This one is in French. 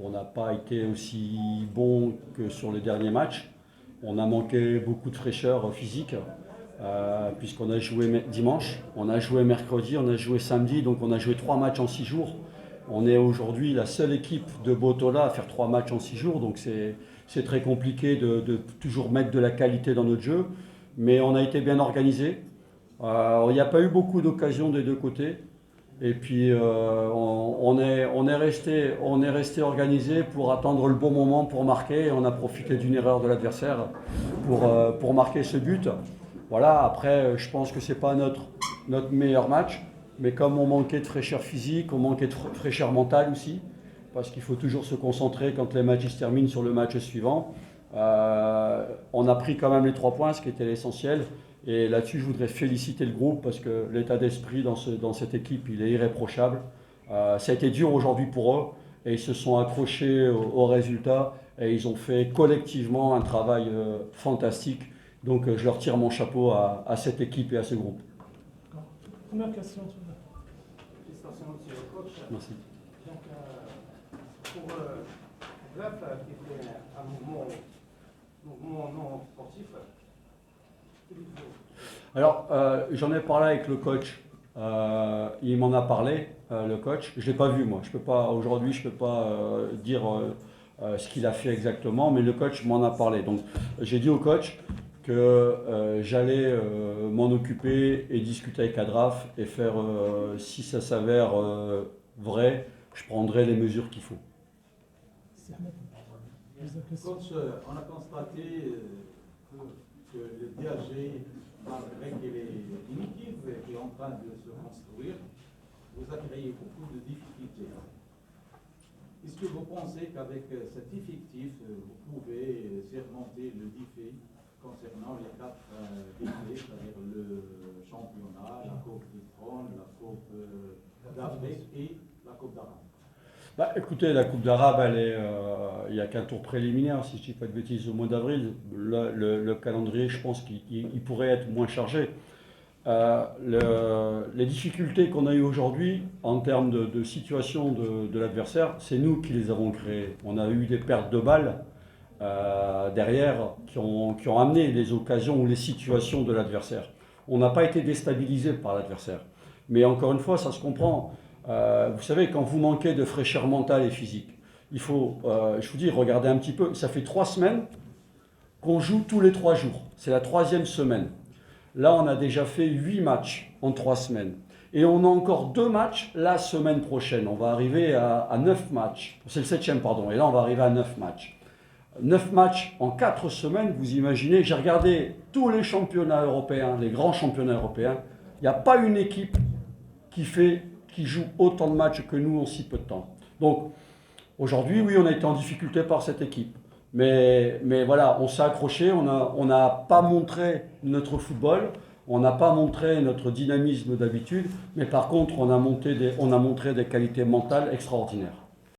On n'a pas été aussi bon que sur les derniers matchs. On a manqué beaucoup de fraîcheur physique, puisqu'on a joué dimanche, on a joué mercredi, on a joué samedi, donc on a joué 3 matchs en 6 jours. On est aujourd'hui la seule équipe de Botola à faire 3 matchs en 6 jours, donc c'est très compliqué de toujours mettre de la qualité dans notre jeu. Mais on a été bien organisé. Il n'y a pas eu beaucoup d'occasions des deux côtés. Et puis on est resté organisé pour attendre le bon moment pour marquer. Et on a profité d'une erreur de l'adversaire pour marquer ce but. Voilà, après je pense que ce n'est pas notre meilleur match. Mais comme on manquait de fraîcheur physique, on manquait de fraîcheur mentale aussi. Parce qu'il faut toujours se concentrer quand les matchs se terminent sur le match suivant. On a pris quand même les 3 points, ce qui était l'essentiel. Et là-dessus, je voudrais féliciter le groupe parce que l'état d'esprit dans cette équipe, il est irréprochable. Ça a été dur aujourd'hui pour eux et ils se sont accrochés au résultat et ils ont fait collectivement un travail fantastique. Donc je leur tire mon chapeau à cette équipe et à ce groupe. Première question. Félicitations, monsieur le coach. Merci. Donc, pour Bref, qui était un mouvement non sportif, alors, j'en ai parlé avec le coach. Il m'en a parlé, le coach. Je ne l'ai pas vu, moi. Aujourd'hui, je ne peux pas dire ce qu'il a fait exactement, mais le coach m'en a parlé. Donc, j'ai dit au coach que j'allais m'en occuper et discuter avec Adraf et faire, si ça s'avère vrai, je prendrai les mesures qu'il faut. Coach, on a constaté que le DAG, malgré qu'il est primitif et qui est en train de se construire, vous a créé beaucoup de difficultés. Est-ce que vous pensez qu'avec cet effectif, vous pouvez surmonter le défi concernant les 4 défis, c'est-à-dire le championnat, la Coupe du Trône, la Coupe d'Afrique et la Coupe d'Arabe? Écoutez, la Coupe d'Arabe, il n'y a qu'un tour préliminaire, si je ne dis pas de bêtises, au mois d'avril. Le calendrier, je pense qu'il pourrait être moins chargé. Les difficultés qu'on a eues aujourd'hui en termes de situation de l'adversaire, c'est nous qui les avons créées. On a eu des pertes de balles derrière qui ont amené les occasions ou les situations de l'adversaire. On n'a pas été déstabilisé par l'adversaire. Mais encore une fois, ça se comprend. Vous savez, quand vous manquez de fraîcheur mentale et physique, il faut, je vous dis, regardez un petit peu. Ça fait 3 semaines qu'on joue tous les 3 jours. C'est la 3e semaine. Là, on a déjà fait 8 matchs en 3 semaines. Et on a encore 2 matchs la semaine prochaine. On va arriver à 9 matchs. C'est le 7e, pardon. Et là, on va arriver à 9 matchs. 9 matchs en 4 semaines, vous imaginez. J'ai regardé tous les championnats européens, les grands championnats européens. Il n'y a pas une équipe qui joue autant de matchs que nous en si peu de temps. Donc, aujourd'hui, oui, on a été en difficulté par cette équipe. Mais voilà, on s'est accroché, on n'a pas montré notre football, on n'a pas montré notre dynamisme d'habitude, mais par contre, on a montré des qualités mentales extraordinaires.